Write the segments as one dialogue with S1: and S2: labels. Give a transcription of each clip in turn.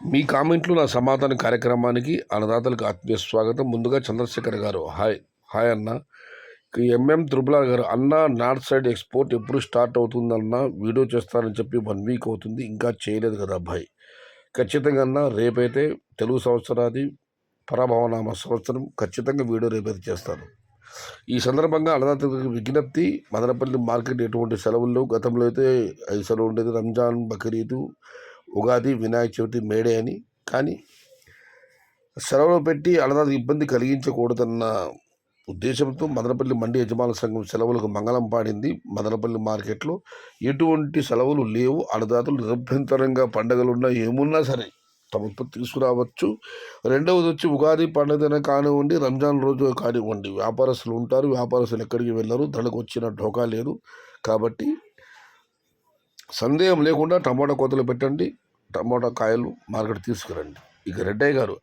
S1: మీ కామెంట్లు నా సమాధాన కార్యక్రమానికి అన్నదాతలకు ఆత్మీయ స్వాగతం. ముందుగా చంద్రశేఖర్ గారు హాయ్ హాయ్ అన్న. ఎంఎం త్రిపుల గారు అన్న నార్త్ సైడ్ ఎక్స్పోర్ట్ ఎప్పుడు స్టార్ట్ అవుతుందన్న వీడియో చేస్తానని చెప్పి 1 వీక్ అవుతుంది, ఇంకా చేయలేదు కదా అబ్బాయి. ఖచ్చితంగా అన్న రేపైతే తెలుగు సంవత్సరాది పరాభవనామ సంవత్సరం ఖచ్చితంగా వీడియో రేపైతే చేస్తాను. ఈ సందర్భంగా అన్నదాతలకు విజ్ఞప్తి, మదనపల్లి మార్కెట్ ఎటువంటి సెలవుల్లో గతంలో అయితే 5 సెలవు ఉండేది, రంజాన్, బక్రీదు, ఉగాది, వినాయక చవితి, మేడే అని. కానీ సెలవులు పెట్టి అన్నదాతకు ఇబ్బంది కలిగించకూడదన్న ఉద్దేశంతో మదనపల్లి మండి యజమానుల సంఘం సెలవులకు మంగళం పాడింది. మదనపల్లి మార్కెట్లో ఎటువంటి సెలవులు లేవు. అన్నదాతలు నిరభ్యంతరంగా పండగలున్నా ఏమున్నా సరే తమ ఉత్పత్తి తీసుకురావచ్చు. రెండవది వచ్చి ఉగాది పండుగ కానివ్వండి, రంజాన్ రోజు కానివ్వండి, వ్యాపారస్తులు ఉంటారు. వ్యాపారస్తులు ఎక్కడికి వెళ్ళరు, ధరకు వచ్చిన ఢోకా లేదు. కాబట్టి సందేహం లేకుండా టమాటా కోతలు పెట్టండి, టమాటా కాయలు మార్కెట్ తీసుకురండి. ఇక రెడ్డయ్య గారు,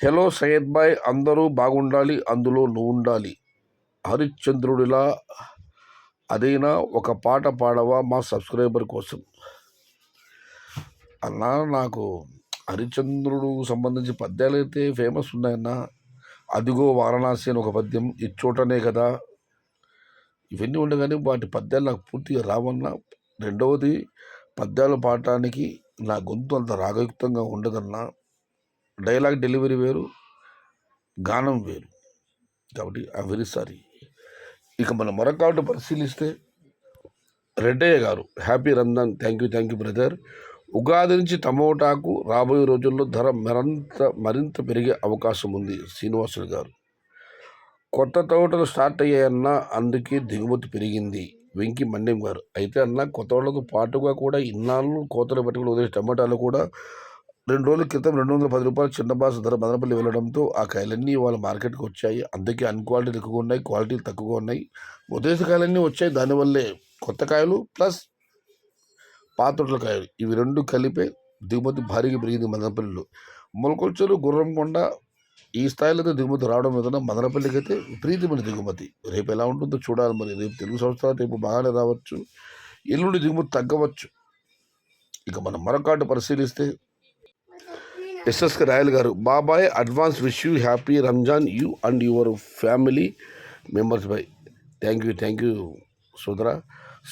S1: హలో సయ్యద్ బాయ్, అందరూ బాగుండాలి, అందులో నువ్వు ఉండాలి. హరిశ్చంద్రుడిలా అదైనా ఒక పాట పాడవా మా సబ్స్క్రైబర్ కోసం. అన్నా, నాకు హరిశ్చంద్రుడు సంబంధించి పద్యాలు అయితే ఫేమస్ ఉన్నాయన్నా. అదిగో వారణాసి అని ఒక పద్యం, ఇచ్చోటనే కదా, ఇవన్నీ ఉండే కానీ వాటి పద్యాలు నాకు పూర్తిగా రావన్నా. రెండవది, పద్యాలు పాడటానికి నా గొంతు అంత రాగయుక్తంగా ఉండదన్నా. డైలాగ్ డెలివరీ వేరు, గానం వేరు. కాబట్టి ఐ వెరీ సారీ. ఇక మన మరొక పరిశీలిస్తే రెడ్డయ్య గారు, happy Ramzan. Thank you brother. Ugadi నుంచి టమోటాకు రాబోయే రోజుల్లో ధర మరింత పెరిగే అవకాశం ఉంది. శ్రీనివాసులు గారు, కొత్త తోటలు స్టార్ట్ అయ్యాయన్నా, అందుకే దిగుమతి పెరిగింది. వెంకి మన్యం గారు, అయితే అన్న కొత్త వాళ్ళతో పాటుగా కూడా ఇన్నాళ్ళు కోతలు పెట్టుకుని వదిలేసి టమాటాలు కూడా 2 రోజుల క్రితం 210 రూపాయలు చిన్న బాస ధర మదనపల్లి వెళ్ళడంతో ఆ కాయలన్నీ వాళ్ళ మార్కెట్కి వచ్చాయి. అందుకే అన్క్వాలిటీలు ఎక్కువగా ఉన్నాయి, క్వాలిటీలు తక్కువగా ఉన్నాయి. ఉదేశ కాయలన్నీ వచ్చాయి. దానివల్లే కొత్త కాయలు ప్లస్ పాతొట్ల కాయలు, ఇవి 2 కలిపే దిగుమతి భారీగా పెరిగింది మదనపల్లిలో. మొలకొల్చెరు, గుర్రంకొండ ఈ స్థాయిలో అయితే దిగుమతి రావడం ఏదైనా, మదనపల్లికి అయితే విపరీతమైన దిగుమతి. రేపు ఎలా ఉంటుందో చూడాలి. మరి రేపు తెలుగు సంవత్సరాలు రేపు బాగానే రావచ్చు, ఎల్లుండి దిగుమతి తగ్గవచ్చు. ఇక మనం మరొకటి పరిశీలిస్తే ఎస్ఎస్కే రాయల్ గారు, బాబాయ్ advance wish you happy Ramzan, you and your family members by. Thank you సోదరా.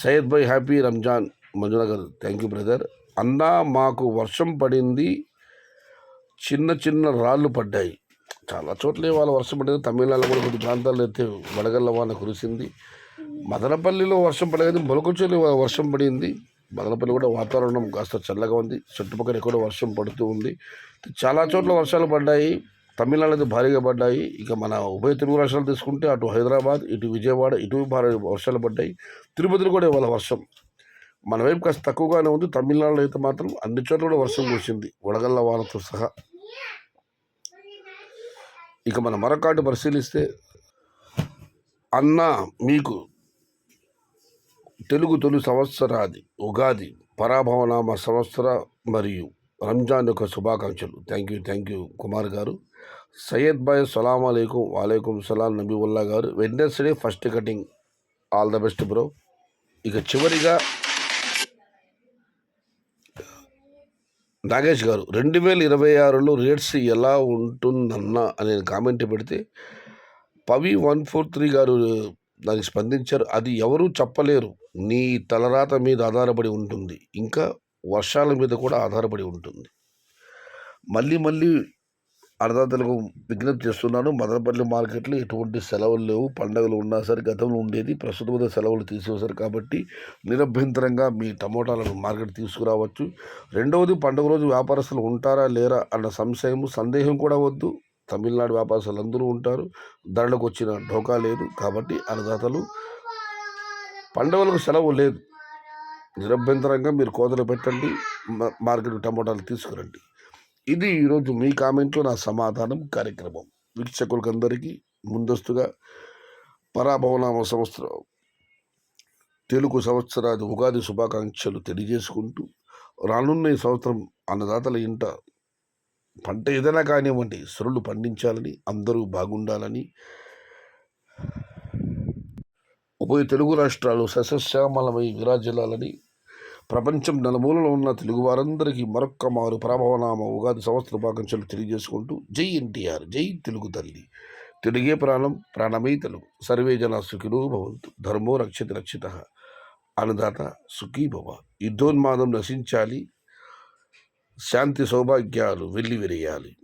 S1: సయ్యద్ భాయ్, హ్యాపీ రంజాన్. మంజునా గారు, థ్యాంక్ యూ బ్రదర్. అన్నా, మాకు వర్షం పడింది, చిన్న రాళ్ళు పడ్డాయి. చాలా చోట్ల ఇవాళ వర్షం పడింది. తమిళనాడులో కూడా కొన్ని ప్రాంతాల్లో అయితే వడగళ్ళ వాన కురిసింది. మదనపల్లిలో వర్షం పడలేదు, మొలకొల్చెరులో వర్షం పడింది. మదనపల్లి కూడా వాతావరణం కాస్త చల్లగా ఉంది. చుట్టుపక్కల ఎక్కడో వర్షం పడుతూ ఉంది. చాలా చోట్ల వర్షాలు పడ్డాయి. తమిళనాడు అయితే భారీగా పడ్డాయి. ఇక మన ఉభయ తెలుగు రాష్ట్రాలు తీసుకుంటే అటు హైదరాబాద్, ఇటు విజయవాడ, ఇటు భారీ వర్షాలు పడ్డాయి. తిరుపతిలో కూడా ఇవాళ వర్షం మన వైపు కాస్త తక్కువగానే ఉంది. తమిళనాడులో అయితే మాత్రం అన్ని చోట్ల కూడా వర్షం కురిసింది, వడగళ్ళ వానతో సహా. ఇక మన మరొకటి పరిశీలిస్తే, అన్న మీకు తొలి సంవత్సరాది ఉగాది పరాభవనామ సంవత్సర మరియు రంజాన్ యొక్క శుభాకాంక్షలు. థ్యాంక్ యూ కుమార్ గారు. సయ్యద్ భాయ్, సలాం అలైకుం. వాలేకుం సలాం నబీవుల్లా గారు. Wednesday first cutting, all the best bro. ఇక చివరిగా నాగేష్ గారు, 2026లో రేట్స్ ఎలా ఉంటుందన్న అనే కామెంట్ పెడితే పవి 143 గారు దానికి స్పందించారు. అది ఎవరూ చెప్పలేరు, నీ తలరాత మీద ఆధారపడి ఉంటుంది, ఇంకా వర్షాల మీద కూడా ఆధారపడి ఉంటుంది. మళ్ళీ అన్నదాతలకు విజ్ఞప్తి చేస్తున్నాను. మదనపల్లి మార్కెట్లో ఎటువంటి సెలవులు లేవు. పండుగలు ఉన్నా సరే గతంలో ఉండేది, ప్రస్తుతం సెలవులు తీసేసారు. కాబట్టి నిరభ్యంతరంగా మీ టమోటాలను మార్కెట్ తీసుకురావచ్చు. రెండవది, పండుగ రోజు వ్యాపారస్తులు ఉంటారా లేరా అన్న సందేహం కూడా వద్దు. తమిళనాడు వ్యాపారస్తులు అందరూ ఉంటారు. ధరలకు వచ్చిన ఢోకా లేదు. కాబట్టి అన్నదాతలు పండుగలకు సెలవు లేదు, నిరభ్యంతరంగా మీరు కోతలు పెట్టండి, మార్కెట్ టమోటాలు తీసుకురండి. ఇది ఈరోజు మీ కామెంట్లో నా సమాధానం కార్యక్రమం. వీక్షకులకు అందరికీ ముందస్తుగా పరాభవనామ సంవత్సరం తెలుగు సంవత్సరాది ఉగాది శుభాకాంక్షలు తెలియజేసుకుంటూ, రానున్న ఈ సంవత్సరం అన్నదాతల ఇంట పంట ఏదైనా కానివ్వండి సరులు పండించాలని, అందరూ బాగుండాలని, ఉభయ తెలుగు రాష్ట్రాలు సస్యశ్యామలమై విరాజిల్లాలని ప్రపంచం నలుమూలలో ఉన్న తెలుగు వారందరికీ మరొక్క మారు ప్రభావనామ ఉగాది సంవత్సర శుభాకాంక్షలు తెలియజేసుకుంటూ జై ఎన్టీఆర్, జై తెలుగు తల్లి, తెలుగే ప్రాణం, ప్రాణమే తెలుగు, సర్వే జన సుఖినో భవంతు, ధర్మో రక్షతి రక్షిత, అన్నదాత సుఖీ భవ, యుద్ధోన్మాదం నశించాలి, శాంతి సౌభాగ్యాలు వెల్లి విరియాలి.